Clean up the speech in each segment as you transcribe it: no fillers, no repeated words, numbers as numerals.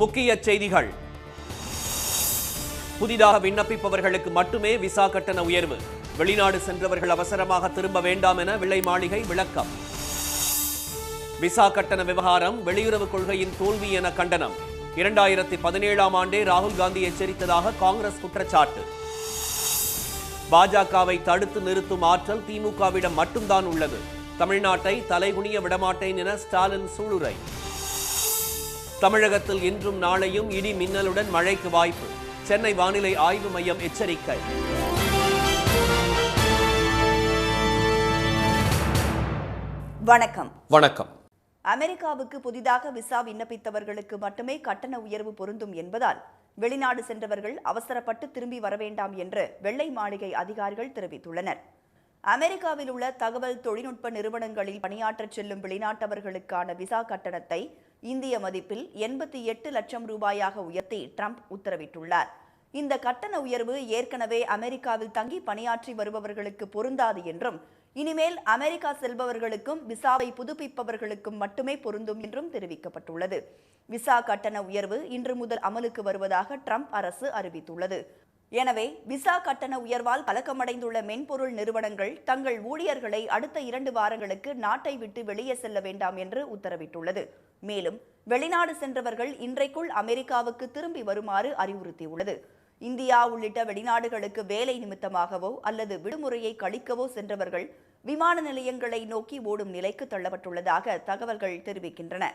முக்கிய செய்திகள். புதிதாக விண்ணப்பிப்பவர்களுக்கு மட்டுமே விசா கட்டண உயர்வு. வெளிநாடு சென்றவர்கள் அவசரமாக திரும்ப வேண்டாம் என வெள்ளை மாளிகை விளக்கம். விசா கட்டண விவகாரம் வெளியுறவு கொள்கையின் தோல்வி என கண்டனம். 2017ஆம் ஆண்டே ராகுல் காந்தி எச்சரித்ததாக காங்கிரஸ் குற்றச்சாட்டு. பாஜகவை தடுத்து நிறுத்தும் ஆற்றல் திமுகவிடம் மட்டும்தான் உள்ளது. தமிழ்நாட்டை தலைகுனிய விடமாட்டேன் என ஸ்டாலின் சூளுரை. தமிழகத்தில் இன்றும் நாளையும் இடி மின்னலுடன் மழைக்கு வாய்ப்பு. சென்னை வானிலை ஆய்வு மையம் எச்சரிக்கை. வணக்கம். வணக்கம். அமெரிக்காவுக்கு புதிதாக விசா விண்ணப்பித்தவர்களுக்கு மட்டுமே கட்டண உயர்வு பொருந்தும் என்பதால் வெளிநாடு சென்றவர்கள் அவசரப்பட்டு திரும்பி வர வேண்டாம் என்று வெள்ளை மாளிகை அதிகாரிகள் தெரிவித்துள்ளனர். அமெரிக்காவில் உள்ள தகவல் தொழில்நுட்ப நிறுவனங்களில் பணியாற்றச் செல்லும் வெளிநாட்டவர்களுக்கான விசா கட்டணத்தை இந்திய மதிப்பில் 88 லட்சம் ரூபாயாக உயர்த்தி ட்ரம்ப் உத்தரவிட்டுள்ளார். இந்த கட்டண உயர்வு ஏற்கனவே அமெரிக்காவில் தங்கி பணியாற்றி வருபவர்களுக்கு பொருந்தாது என்றும், இனிமேல் அமெரிக்கா செல்பவர்களுக்கும் விசாவை புதுப்பிப்பவர்களுக்கும் மட்டுமே பொருந்தும் என்றும் தெரிவிக்கப்பட்டுள்ளது. விசா கட்டண உயர்வு இன்று முதல் அமலுக்கு வருவதாக ட்ரம்ப் அரசு அறிவித்துள்ளது. எனவே விசா கட்டண உயர்வால் கலக்கமடைந்துள்ள மென்பொருள் நிறுவனங்கள் தங்கள் ஊழியர்களை அடுத்த 2 வாரங்களுக்கு நாட்டை விட்டு வெளியே செல்ல வேண்டாம் என்று உத்தரவிட்டுள்ளது. மேலும் வெளிநாடு சென்றவர்கள் இன்றைக்குள் அமெரிக்காவுக்கு திரும்பி வருமாறு அறிவுறுத்தியுள்ளது. இந்தியா உள்ளிட்ட வெளிநாடுகளுக்கு வேலை நிமித்தமாகவோ அல்லது விடுமுறையை கழிக்கவோ சென்றவர்கள் விமான நிலையங்களை நோக்கி ஓடும் நிலைக்கு தள்ளப்பட்டுள்ளதாக தகவல்கள் தெரிவிக்கின்றன.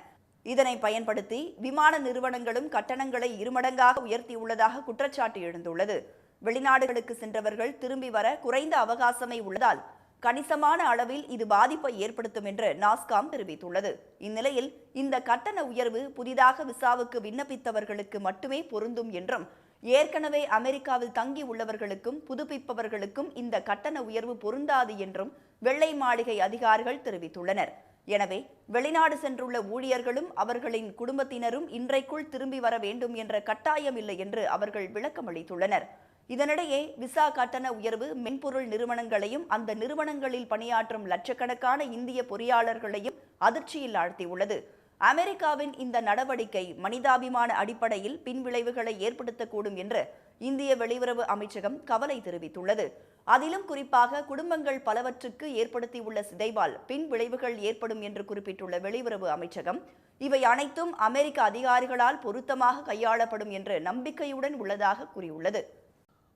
இதனை பயன்படுத்தி விமான நிறுவனங்களும் கட்டணங்களை 2 மடங்காக உயர்த்தியுள்ளதாக குற்றச்சாட்டு எழுந்துள்ளது. வெளிநாடுகளுக்கு சென்றவர்கள் திரும்பி வர குறைந்த அவகாசமே உள்ளதால் கணிசமான அளவில் இது பாதிப்பை ஏற்படுத்தும் என்று நாஸ்காம் தெரிவித்துள்ளது. இந்நிலையில் இந்த கட்டண உயர்வு புதிதாக விசாவுக்கு விண்ணப்பித்தவர்களுக்கு மட்டுமே பொருந்தும் என்றும், ஏற்கனவே அமெரிக்காவில் தங்கி உள்ளவர்களுக்கும் புதுப்பிப்பவர்களுக்கும் இந்த கட்டண உயர்வு பொருந்தாது என்றும் வெள்ளை மாளிகை அதிகாரிகள் தெரிவித்துள்ளனர். எனவே வெளிநாடு சென்றுள்ள ஊழியர்களும் அவர்களின் குடும்பத்தினரும் இன்றைக்குள் திரும்பி வர வேண்டும் என்ற கட்டாயம் இல்லை என்று அவர்கள் விளக்கம் அளித்துள்ளனர். இதனிடையே விசா கட்டண உயர்வு மென்பொருள் நிறுவனங்களையும் அந்த நிறுவனங்களில் பணியாற்றும் லட்சக்கணக்கான இந்திய பொறியாளர்களையும் அதிர்ச்சியில் ஆழ்த்தியுள்ளது. அமெரிக்காவின் இந்த நடவடிக்கை மனிதாபிமான அடிப்படையில் பின்விளைவுகளை ஏற்படுத்தக்கூடும் என்று இந்திய வெளியுறவு அமைச்சகம் கவலை தெரிவித்துள்ளது. அதிலும் குறிப்பாக குடும்பங்கள் பலவற்றுக்கு ஏற்படுத்தியுள்ள சிதைவால் பின் விளைவுகள் ஏற்படும் என்று குறிப்பிட்டுள்ள வெளியுறவு அமைச்சகம், இவை அனைத்தும் அமெரிக்க அதிகாரிகளால் பொருத்தமாக கையாளப்படும் என்று நம்பிக்கையுடன் உள்ளதாக கூறியுள்ளது.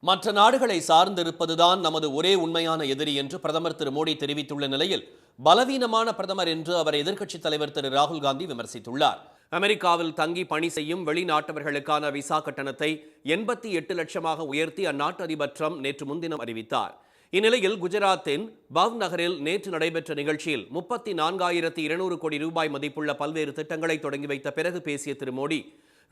மற்ற நாடுகளை சார்ந்திருப்பதுதான் நமது ஒரே உண்மையான எதிரி என்று பிரதமர் திரு மோடி தெரிவித்துள்ள நிலையில் பலவீனமான பிரதமர் என்று அவர் எதிர்க்கட்சித் தலைவர் திரு ராகுல் காந்தி விமர்சித்துள்ளார். அமெரிக்காவில் தங்கி பணி செய்யும் வெளிநாட்டவர்களுக்கான விசா கட்டணத்தை 88 லட்சமாக உயர்த்தி அந்நாட்டு அதிபர் ட்ரம்ப் நேற்று முன்தினம் அறிவித்தார். இந்நிலையில் குஜராத்தின் பவ் நகரில் நேற்று நடைபெற்ற நிகழ்ச்சியில் 34,200 கோடி ரூபாய் மதிப்புள்ள பல்வேறு திட்டங்களை தொடங்கி வைத்த பிறகு பேசிய திரு மோடி,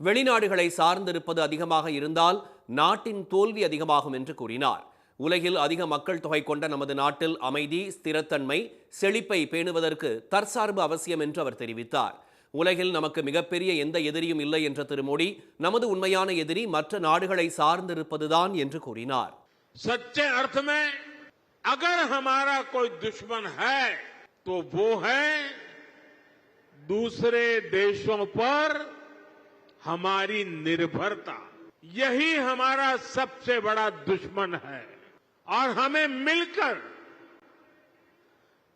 வெளிநாடுகளை சார்ந்திருப்பது அதிகமாக இருந்தால் நாட்டின் தோல்வி அதிகமாகும் என்று கூறினார். உலகில் அதிக மக்கள் தொகை கொண்ட நமது நாட்டில் அமைதி, ஸ்திரத்தன்மை, செழிப்பை பேணுவதற்கு தற்சார்பு அவசியம் என்று அவர் தெரிவித்தார். உலகில் நமக்கு மிகப்பெரிய எந்த எதிரியும் இல்லை என்ற திரு மோடி, நமது உண்மையான எதிரி மற்ற நாடுகளை சார்ந்திருப்பதுதான் என்று கூறினார். सच्चे अर्थ में अगर हमारा कोई दुश्मन है तो वो है दूसरे देशों पर हमारी निर्भरता. यही हमारा सबसे बड़ा दुश्मन है और हमें मिलकर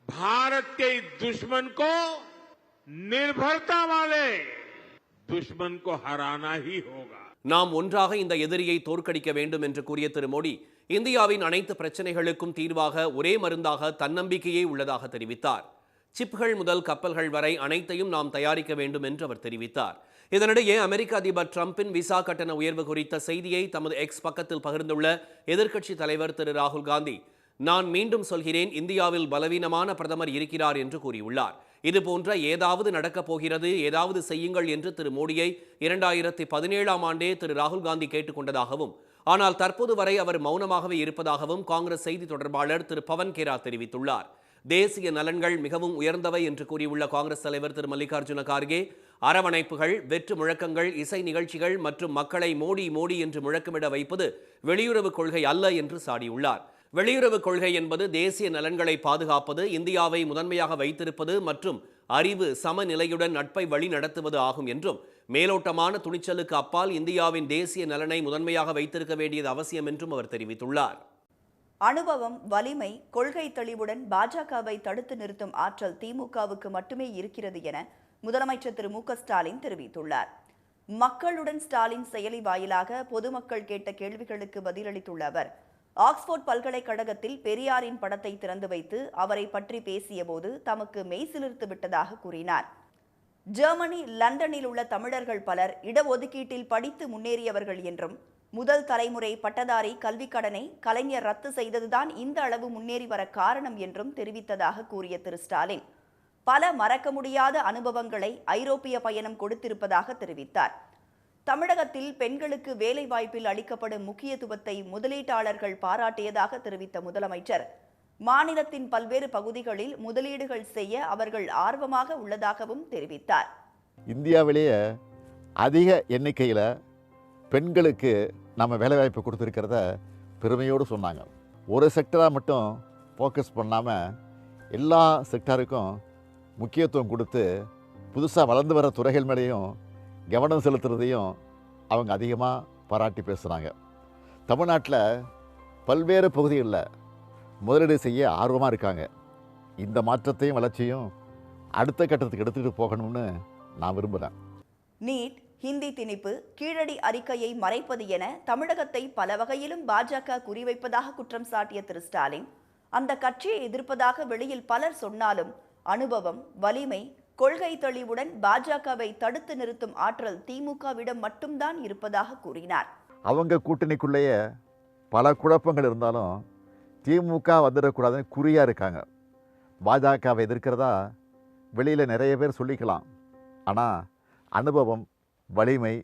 भारत के इस दुश्मन को, निर्भरता वाले दुश्मन को हराना ही होगा. நாம் ஒன்றாக இந்த எதிரியை தோற்கடிக்க வேண்டும் என்று கூறிய திரு மோடி, இந்தியாவின் அனைத்து பிரச்சனைகளுக்கும் தீர்வாக ஒரே மருந்தாக தன்னம்பிக்கையே உள்ளதாக தெரிவித்தார். சிப்கள் முதல் கப்பல்கள் வரை அனைத்தையும் நாம் தயாரிக்க வேண்டும் என்று அவர் தெரிவித்தார். இதனிடையே அமெரிக்க அதிபர் ட்ரம்பின் விசா கட்டண உயர்வு குறித்த செய்தியை தமது எக்ஸ் பக்கத்தில் பகிர்ந்துள்ள எதிர்க்கட்சித் தலைவர் திரு ராகுல் காந்தி, நான் மீண்டும் சொல்கிறேன், இந்தியாவில் பலவீனமான பிரதமர் இருக்கிறார் என்று கூறியுள்ளார். இதுபோன்ற ஏதாவது நடக்கப் போகிறது, ஏதாவது செய்யுங்கள் என்று திரு மோடியை 2017ஆம் ஆண்டே திரு ராகுல் காந்தி கேட்டுக்கொண்டதாகவும், ஆனால் தற்போது வரை அவர் மௌனமாகவே இருப்பதாகவும் காங்கிரஸ் செய்தி தொடர்பாளர் திரு பவன் கேரா தெரிவித்துள்ளார். தேசிய நலன்கள் மிகவும் உயர்ந்தவை என்று கூறியுள்ள காங்கிரஸ் தலைவர் திரு மல்லிகார்ஜுன கார்கே, அரவணைப்புகள், வெற்று முழக்கங்கள், இசை நிகழ்ச்சிகள் மற்றும் மக்களை மோடி மோடி என்று முழக்கமிட வைப்பது வெளியுறவு கொள்கை அல்ல என்று சாடியுள்ளார். வெளியுறவு கொள்கை என்பது தேசிய நலன்களை பாதுகாப்பது, இந்தியாவை முதன்மையாக வைத்திருப்பது மற்றும் அறிவு சமநிலையுடன் நட்பை வழி நடத்துவது ஆகும் என்றும், மேலோட்டமான துணிச்சலுக்கு அப்பால் இந்தியாவின் தேசிய நலனை முதன்மையாக வைத்திருக்க வேண்டியது அவசியம் என்றும் அவர் தெரிவித்துள்ளார். அனுபவம், வலிமை, கொள்கை தெளிவுடன் பாஜகவை தடுத்து நிறுத்தும் ஆற்றல் திமுகவுக்கு மட்டுமே இருக்கிறது என முதலமைச்சர் திரு மு க ஸ்டாலின் தெரிவித்துள்ளார். மக்களுடன் ஸ்டாலின் செயலி வாயிலாக பொதுமக்கள் கேட்ட கேள்விகளுக்கு பதிலளித்துள்ள அவர், ஆக்ஸ்போர்ட் பல்கலைக்கழகத்தில் பெரியாரின் படத்தை திறந்து வைத்து அவரை பற்றி பேசியபோது தமக்கு மெய்சிலிர்த்து விட்டதாக கூறினார். ஜெர்மனி, லண்டனில் உள்ள தமிழர்கள் பலர் இடஒதுக்கீட்டில் படித்து முன்னேறியவர்கள் என்றும், முதல் தலைமுறை பட்டதாரி கல்விக் கடனை கலைஞர் ரத்து செய்ததுதான் இந்த அளவு முன்னேறி வர காரணம் என்றும் தெரிவித்ததாக கூறிய திரு ஸ்டாலின், பல மறக்க முடியாத அனுபவங்களை ஐரோப்பிய பயணம் கொடுத்திருப்பதாக தெரிவித்தார். தமிழகத்தில் பெண்களுக்கு வேலை வாய்ப்பில் அளிக்கப்படும் முக்கியத்துவத்தை முதலீட்டாளர்கள் பாராட்டியதாக தெரிவித்த முதலமைச்சர், மாநிலத்தின் பல்வேறு பகுதிகளில் முதலீடுகள் செய்ய அவர்கள் ஆர்வமாக உள்ளதாகவும் தெரிவித்தார். இந்தியாவிலேயே அதிக எண்ணிக்கையில் பெண்களுக்கு நம்ம வேலைவாய்ப்பு கொடுத்துருக்கிறத பெருமையோடு சொன்னாங்க. ஒரு செக்டராக மட்டும் ஃபோக்கஸ் பண்ணாமல் எல்லா செக்டாருக்கும் முக்கியத்துவம் கொடுத்து புதுசாக வளர்ந்து வர துறைகள் மேலேயும் கவனம் செலுத்துறதையும் அவங்க அதிகமாக பாராட்டி பேசுகிறாங்க. தமிழ்நாட்டில் பல்வேறு பகுதிகளில் முதலீடு செய்ய ஆர்வமாக இருக்காங்க. இந்த மாற்றத்தையும் வளர்ச்சியும் அடுத்த கட்டத்துக்கு எடுத்துகிட்டு போகணும்னு நான் விரும்புகிறேன். நீட், ஹிந்தி திணிப்பு, கீழடி அறிக்கையை மறைப்பது என தமிழகத்தை பல வகையிலும் பாஜக குறிவைப்பதாக குற்றம் சாட்டிய திரு ஸ்டாலின், அந்த கட்சியை எதிர்ப்பதாக வெளியில் பலர் சொன்னாலும் அனுபவம், வலிமை, கொள்கை தெளிவுடன் பாஜகவை தடுத்து நிறுத்தும் ஆற்றல் திமுகவிடம் மட்டும்தான் இருப்பதாக கூறினார். அவங்க கூட்டணிக்குள்ளேயே பல குழப்பங்கள் இருந்தாலும் திமுக வந்துடக்கூடாதுன்னு குறியாக இருக்காங்க. பாஜகவை எதிர்க்கிறதா வெளியில் நிறைய பேர் சொல்லிக்கலாம். ஆனால் அனுபவம், வலிமை,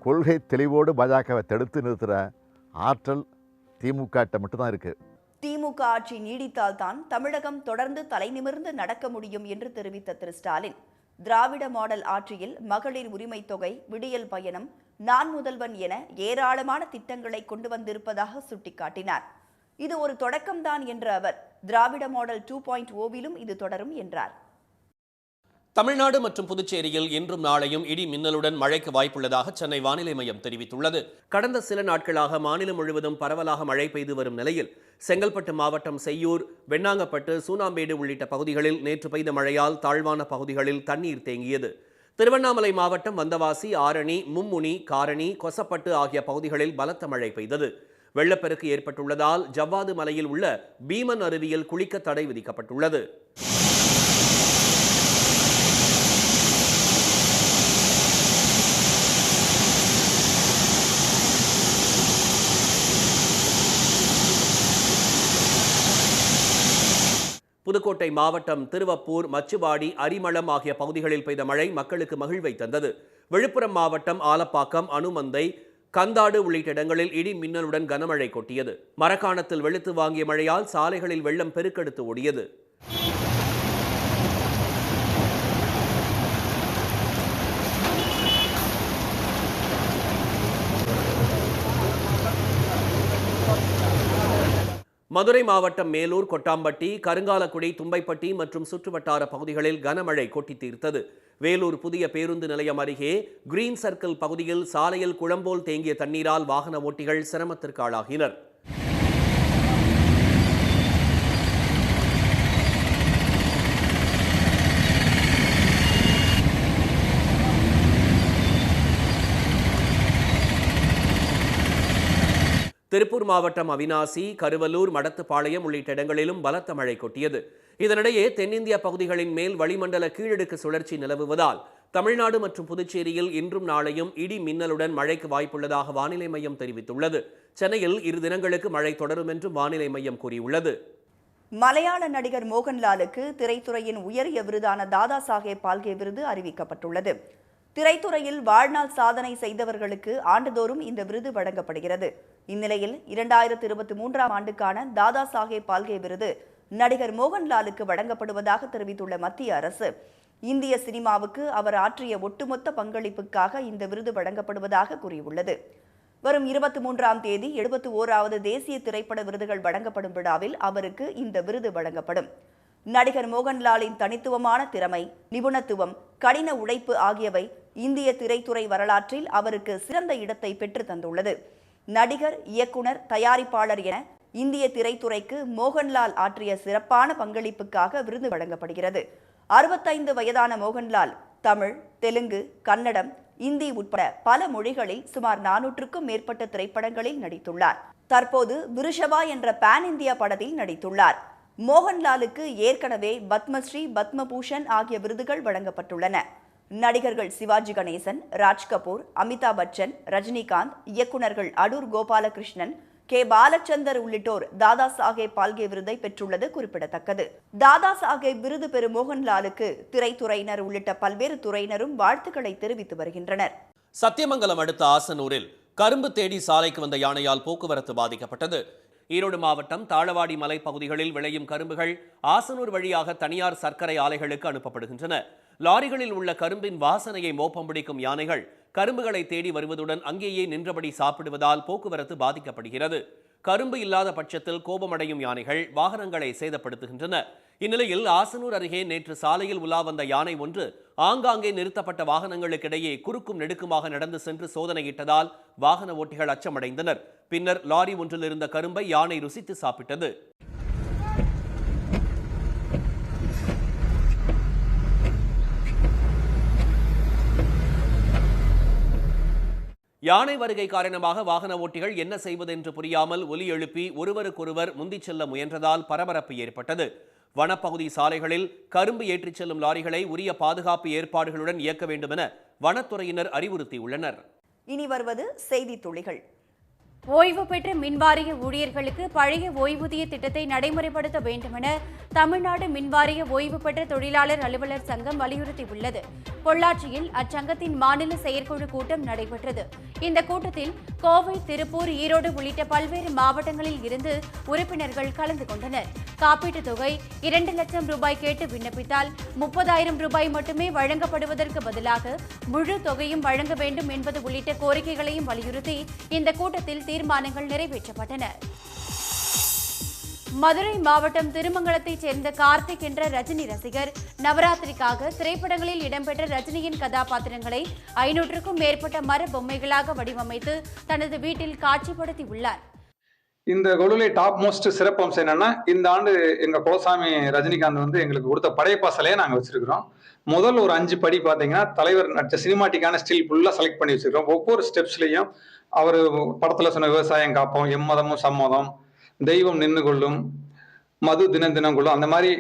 கொள்கை தெளிவோடு பாஜகவை தடுத்து நிறுத்துகிற ஆற்றல் திமுகட்ட மட்டும்தான் இருக்குது. திமுக ஆட்சி நீடித்தால்தான் தமிழகம் தொடர்ந்து தலைநிமிர்ந்து நடக்க முடியும் என்று தெரிவித்த திரு ஸ்டாலின், திராவிட மாடல் ஆட்சியில் மகளிர் உரிமை தொகை, விடியல் பயணம், நான் முதல்வன் என ஏராளமான திட்டங்களை கொண்டு வந்திருப்பதாக சுட்டிக்காட்டினார். இது ஒரு தொடக்கம்தான் என்ற அவர், திராவிட மாடல் 2.0விலும் இது தொடரும் என்றார். தமிழ்நாடு மற்றும் புதுச்சேரியில் இன்றும் நாளையும் இடி மின்னலுடன் மழைக்கு வாய்ப்புள்ளதாக சென்னை வானிலை மையம் தெரிவித்துள்ளது. கடந்த சில நாட்களாக மாநிலம் முழுவதும் பரவலாக மழை பெய்து வரும் நிலையில் செங்கல்பட்டு மாவட்டம் செய்யூர், வெண்ணாங்கப்பட்டு, சூனாம்பேடு உள்ளிட்ட பகுதிகளில் நேற்று பெய்த மழையால் தாழ்வான பகுதிகளில் தண்ணீர் தேங்கியது. திருவண்ணாமலை மாவட்டம் வந்தவாசி, ஆரணி, மும்முனி, காரணி, கொசப்பட்டு ஆகிய பகுதிகளில் பலத்த மழை பெய்தது. வெள்ளப்பெருக்கு ஏற்பட்டுள்ளதால் ஜவ்வாது மலையில் உள்ள பீமன் அருவியில் குளிக்க தடை விதிக்கப்பட்டுள்ளது. புதுக்கோட்டை மாவட்டம் திருவப்பூர், மச்சுவாடி, அரிமளம் ஆகிய பகுதிகளில் பெய்த மழை மக்களுக்கு மகிழ்வை தந்தது. விழுப்புரம் மாவட்டம் ஆலப்பாக்கம், அனுமந்தை, கந்தாடு உள்ளிட்ட இடங்களில் இடி மின்னலுடன் கனமழை கொட்டியது. மரக்காணத்தில் வெளுத்து வாங்கிய மழையால் சாலைகளில் வெள்ளம் பெருக்கெடுத்து ஓடியது. மதுரை மாவட்டம் மேலூர், கொட்டாம்பட்டி, கருங்காலக்குடி, தும்பைப்பட்டி மற்றும் சுற்றுவட்டார பகுதிகளில் கனமழை கொட்டி தீர்த்தது. வேலூர் புதிய பேருந்து நிலையம் அருகே கிரீன் சர்க்கிள் பகுதியில் சாலையில் குளம்போல் தேங்கிய தண்ணீரால் வாகன ஓட்டிகள் சிரமத்திற்கு ஆளாகினர். திருப்பூர் மாவட்டம் அவினாசி, கருவலூர், மடத்துப்பாளையம் உள்ளிட்ட இடங்களிலும் பலத்த மழை கொட்டியது. இதனிடையே தென்னிந்திய பகுதிகளின் மேல் வளிமண்டல கீழடுக்கு சுழற்சி நிலவுவதால் தமிழ்நாடு மற்றும் புதுச்சேரியில் இன்றும் நாளையும் இடி மின்னலுடன் மழைக்கு வாய்ப்புள்ளதாக வானிலை மையம் தெரிவித்துள்ளது. சென்னையில் 2 தினங்களுக்கு மழை தொடரும் என்றும் வானிலை மையம் கூறியுள்ளது. மலையாள நடிகர் மோகன்லாலுக்கு திரைத்துறையின் உயரிய விருதான தாதா சாஹேப் பால்கே விருது அறிவிக்கப்பட்டுள்ளது. திரைத்துறையில் வாழ்நாள் சாதனை செய்தவர்களுக்கு ஆண்டுதோறும் இந்த விருது வழங்கப்படுகிறது. இந்நிலையில் 2023ஆம் ஆண்டுக்கான தாதா சாஹேப் பால்கே விருது நடிகர் மோகன்லாலுக்கு வழங்கப்படுவதாக தெரிவித்துள்ள மத்திய அரசு, இந்திய சினிமாவுக்கு அவர் ஆற்றிய ஒட்டுமொத்த பங்களிப்புக்காக இந்த விருது வழங்கப்படுவதாக கூறியுள்ளது. வரும் 23ஆம் தேதி 71வது தேசிய திரைப்பட விருதுகள் வழங்கப்படும் விழாவில் அவருக்கு இந்த விருது வழங்கப்படும். நடிகர் மோகன்லாலின் தனித்துவமான திறமை, நிபுணத்துவம், கடின உழைப்பு ஆகியவை இந்திய திரைத்துறை வரலாற்றில் அவருக்கு சிறந்த இடத்தை பெற்று தந்துள்ளது. நடிகர், இயக்குனர், தயாரிப்பாளர் என இந்திய திரைத்துறைக்கு மோகன்லால் ஆற்றிய சிறப்பான பங்களிப்புக்காக விருது வழங்கப்படுகிறது. 65 வயதான மோகன்லால் தமிழ், தெலுங்கு, கன்னடம், இந்தி உட்பட பல மொழிகளில் சுமார் 400க்கும் மேற்பட்ட திரைப்படங்களில் நடித்துள்ளார். தற்போது விருஷபா என்ற பான் இந்தியா படத்தில் நடித்துள்ளார். மோகன்லாலுக்கு ஏற்கனவே பத்மஸ்ரீ, பத்மபூஷன் ஆகிய விருதுகள் வழங்கப்பட்டுள்ளன. நடிகர்கள் சிவாஜி கணேசன், ராஜ் கபூர், அமிதாப் பச்சன், ரஜினிகாந்த், இயக்குநர்கள் அடூர் கோபாலகிருஷ்ணன், கே. பாலச்சந்தர் உள்ளிட்டோர் தாதா சாஹேப் பால்கே விருதை பெற்றுள்ளது குறிப்பிடத்தக்கது. தாதா சாஹேப் விருது பெறும் மோகன்லாலுக்கு திரைத்துறையினர் உள்ளிட்ட பல்வேறு துறையினரும் வாழ்த்துக்களை தெரிவித்து வருகின்றனர். சத்தியமங்கலம் அடுத்த ஆசனூரில் கரும்பு தேடி சாலைக்கு வந்த யானையால் போக்குவரத்து பாதிக்கப்பட்டது. ஈரோடு மாவட்டம் தாழவாடி மலை பகுதிகளில் விளையும் கரும்புகள் ஆசனூர் வழியாக தனியார் சர்க்கரை ஆலைகளுக்கு அனுப்பப்படுகின்றன. லாரிகளில் உள்ள கரும்பின் வாசனையை மோப்பம் பிடிக்கும் யானைகள் கரும்புகளை தேடி வருவதுடன் அங்கேயே நின்றபடி சாப்பிடுவதால் போக்குவரத்து பாதிக்கப்படுகிறது. கரும்பு இல்லாத பட்சத்தில் கோபமடையும் யானைகள் வாகனங்களை சேதப்படுத்துகின்றன. இந்நிலையில் ஆசனூர் அருகே நேற்று சாலையில் உலா வந்த யானை ஒன்று ஆங்காங்கே நிறுத்தப்பட்ட வாகனங்களுக்கிடையே குறுக்கும் நெடுக்குமாக நடந்து சென்று சோதனையிட்டதால் வாகன ஓட்டிகள் அச்சமடைந்தனர். பின்னர் லாரி ஒன்றில் இருந்த கரும்பை யானை ருசித்து சாப்பிட்டது. யானை வருகை காரணமாக வாகன ஓட்டிகள் என்ன செய்வது என்று புரியாமல் ஒலி எழுப்பி ஒருவருக்கொருவர் முந்திச் செல்ல முயன்றதால் பரபரப்பு ஏற்பட்டது. வனப்பகுதி சாலைகளில் கரும்பு ஏற்றிச் செல்லும் லாரிகளை உரிய பாதுகாப்பு ஏற்பாடுகளுடன் இயக்க வேண்டும் என வனத்துறையினர் அறிவுறுத்தியுள்ளனர். இனி வருவது செய்தி துளிகள். ஓய்வு பெற்ற மின்வாரிய ஊழியர்களுக்கு பழைய ஓய்வூதிய திட்டத்தை நடைமுறைப்படுத்த வேண்டும் என தமிழ்நாடு மின்வாரிய ஓய்வு பெற்ற தொழிலாளர் அலுவலர் சங்கம் வலியுறுத்தியுள்ளது. பொள்ளாச்சியில் அச்சங்கத்தின் மாநில செயற்குழு கூட்டம் நடைபெற்றது. இந்த கூட்டத்தில் கோவை, திருப்பூர், ஈரோடு உள்ளிட்ட பல்வேறு மாவட்டங்களில் இருந்து உறுப்பினர்கள் கலந்து கொண்டனர். காப்பீட்டுத் தொகை 2 லட்சம் ரூபாய் கேட்டு விண்ணப்பித்தால் 30,000 ரூபாய் மட்டுமே வழங்கப்படுவதற்கு பதிலாக முழு தொகையும் வழங்க வேண்டும் என்பது உள்ளிட்ட கோரிக்கைகளையும் வலியுறுத்தி இந்த கூட்டத்தில் தீர்மானங்கள் நிறைவேற்றப்பட்டன. மதுரை மாவட்டம் திருமங்கலத்தைச் சேர்ந்த கார்த்திக் என்ற ரஜினி ரசிகர் நவராத்திரிக்காக திரைப்படங்களில் இடம்பெற்ற ரஜினியின் கதாபாத்திரங்களை 500க்கும் மேற்பட்ட மர பொம்மைகளாக வடிவமைத்து தனது வீட்டில் காட்சிப்படுத்தியுள்ளார். இந்த கொலுலை டாப் மோஸ்ட் சிறப்பம்சம் என்னன்னா, இந்த ஆண்டு எங்க குலசாமி ரஜினிகாந்த் எங்களுக்கு கொடுத்த படையப்பா சிலையை நாங்க வச்சிருக்கிறோம். முதல் ஒரு 5 படி பாத்தீங்கன்னா தலைவர் நடிச்ச சினிமாட்டிக்கான ஸ்டில் ஃபுல்லா செலக்ட் பண்ணி வச்சிருக்கோம். ஒவ்வொரு ஸ்டெப்ஸ்லயும் அவர் படத்துல சொன்ன விவசாயம் காப்போம், எம்மதமும் சம்மதம், தெய்வம் நின்று கொள்ளும், மது தினம் தினம் கொள்ளும், அந்த மாதிரி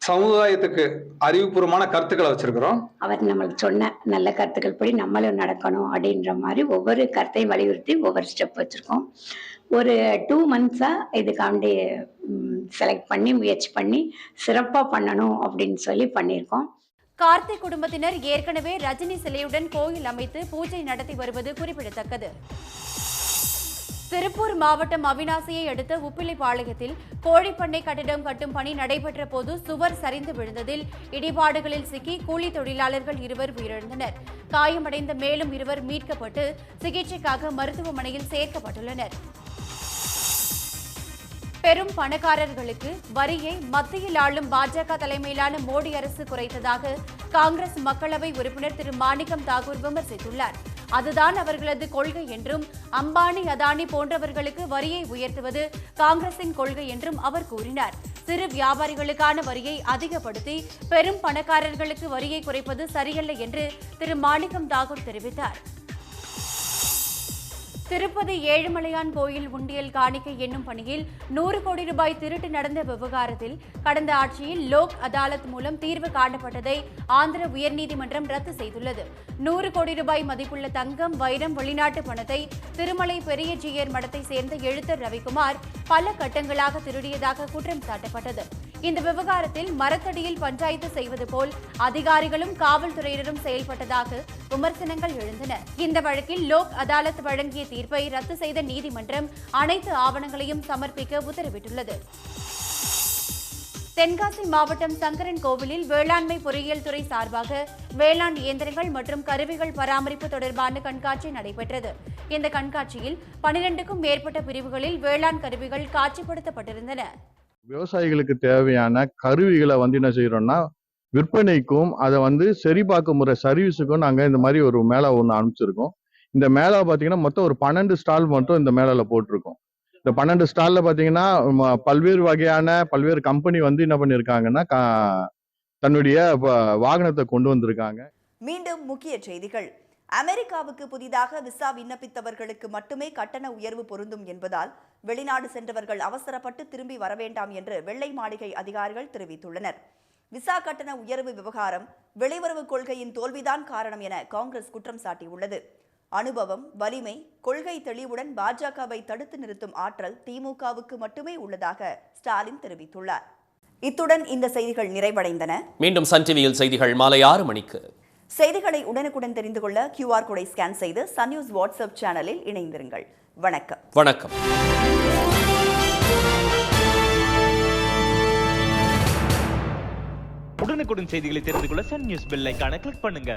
சமுதாயத்துக்கு அறிவுபூர்வமான கருத்துக்களை வச்சிருக்கிறோம். அவர் நம்மளுக்கு சொன்ன நல்ல கருத்துக்கள் படி நம்மளும் நடக்கணும் அப்படின்ற மாதிரி ஒவ்வொரு கருத்தையும் வலியுறுத்தி ஒவ்வொரு ஸ்டெப் வச்சிருக்கோம். ஒரு 2 months இதுக்காண்டி செலக்ட் பண்ணி முயற்சி பண்ணி சிறப்பா பண்ணணும் அப்படின்னு சொல்லி பண்ணியிருக்கோம். கார்த்திக் குடும்பத்தினர் ஏற்கனவே ரஜினி சிலையுடன் கோயில் அமைத்து பூஜை நடத்தி வருவது குறிப்பிடத்தக்கது. திருப்பூர் மாவட்டம் அவிநாசியை அடுத்த உப்பிலிப்பாளையத்தில் கோழிப்பண்ணை கட்டிடம் கட்டும் பணி நடைபெற்ற போது சுவர் சரிந்து விழுந்ததில் இடிபாடுகளில் சிக்கி கூலி தொழிலாளர்கள் 2 உயிரிழந்தனர். காயமடைந்த மேலும் 2 மீட்கப்பட்டு சிகிச்சைக்காக மருத்துவமனையில் சேர்க்கப்பட்டுள்ளனர். பெரும் பணக்காரர்களுக்கு வரியை மத்தியில் ஆளும் பாஜக தலைமையிலான மோடி அரசு குறைத்ததாக காங்கிரஸ் மக்களவை உறுப்பினர் திரு மாணிக்கம் தாக்கூர் விமர்சித்துள்ளார். அதுதான் அவர்களது கொள்கை என்றும் அம்பானி, அதானி போன்றவர்களுக்கு வரியை உயர்த்துவது காங்கிரசின் கொள்கை என்றும் அவர் கூறினார். சிறு வியாபாரிகளுக்கான வரியை அதிகப்படுத்தி பெரும் பணக்காரர்களுக்கு வரியை குறைப்பது சரியல்ல என்று திரு மாணிக்கம் தாக்கூர் தெரிவித்தார். திருப்பதி ஏழுமலையான் கோயில் உண்டியல் காணிக்கை என்னும் பணியில் 100 கோடி ரூபாய் திருட்டு நடந்த விவகாரத்தில் கடந்த ஆட்சியில் லோக் அதாலத் மூலம் தீர்வு காணப்பட்டதை ஆந்திர உயர்நீதிமன்றம் ரத்து செய்துள்ளது. 100 கோடி ரூபாய் மதிப்புள்ள தங்கம், வைரம், வெளிநாட்டு பணத்தை திருமலை பெரிய ஜீயர் மடத்தை சேர்ந்த எழுத்தர் ரவிக்குமார் பல கட்டங்களாக திருடியதாக குற்றம் சாட்டப்பட்டது. இந்த விவகாரத்தில் மரத்தடியில் பஞ்சாயத்து செய்வது போல் அதிகாரிகளும் காவல்துறையினரும் செயல்பட்டதாக விமர்சனங்கள் எழுந்தன. இந்த வழக்கில் லோக் அதாலத் வழங்கிய தீர்ப்பை ரத்து செய்த நீதிமன்றம் அனைத்து ஆவணங்களையும் சமர்ப்பிக்க உத்தரவிட்டுள்ளது. தென்காசி மாவட்டம் சங்கரன் கோவிலில் வேளாண்மை பொறியியல் துறை சார்பாக வேளாண் இயந்திரங்கள் மற்றும் கருவிகள் பராமரிப்பு தொடர்பான கண்காட்சி நடைபெற்றது. இந்த கண்காட்சியில் 12க்கும் மேற்பட்ட பிரிவுகளில் வேளாண் கருவிகள் காட்சிப்படுத்தப்பட்டிருந்தன. விவசாயிகளுக்கு தேவையான கருவிகளை என்ன செய்யறோம்னா விற்பனைக்கும் அதை சரி பார்க்க முறை சர்வீஸுக்கும் நாங்கள் இந்த மாதிரி ஒரு மேளா ஒன்று அனுப்பிச்சிருக்கோம். இந்த மேளா பார்த்தீங்கன்னா மொத்தம் ஒரு 12 ஸ்டால் மட்டும் இந்த மேளாவில் போட்டிருக்கோம். இந்த 12 ஸ்டாலில் பார்த்தீங்கன்னா பல்வேறு வகையான பல்வேறு கம்பெனி என்ன பண்ணியிருக்காங்கன்னா தன்னுடைய வாகனத்தை கொண்டு வந்திருக்காங்க. மீண்டும் முக்கிய செய்திகள். அமெரிக்காவுக்கு புதிதாக விசா விண்ணப்பித்தவர்களுக்கு மட்டுமே கட்டண உயர்வு பொருந்தும் என்பதால் வெளிநாடு சென்றவர்கள் அவசரப்பட்டு திரும்பி வர வேண்டாம் என்று வெள்ளை மாளிகை அதிகாரிகள் தெரிவித்துள்ளனர். விசா கட்டண உயர்வு விவகாரம் வெளியுறவு கொள்கையின் தோல்விதான் காரணம் என காங்கிரஸ் குற்றம் சாட்டியுள்ளது. அனுபவம், வலிமை, கொள்கை தெளிவுடன் பாஜகவை தடுத்து நிறுத்தும் ஆற்றல் திமுகவுக்கு மட்டுமே உள்ளதாக ஸ்டாலின் தெரிவித்துள்ளார். இத்துடன் இந்த செய்திகள் நிறைவடைந்தன. மீண்டும் சன் டிவியில் செய்திகள் மாலை 6 மணிக்கு. செய்திகளை உடனுக்குடன் தெரிந்து கொள்ள QR கோடை ஸ்கேன் செய்து சன் நியூஸ் வாட்ஸ்அப் சேனலில் இணைந்திருங்கள். வணக்கம். வணக்கம். உடனுக்குடன் செய்திகளை தெரிந்து கொள்ள சன் நியூஸ் பெல் ஐகானை கிளிக் பண்ணுங்க.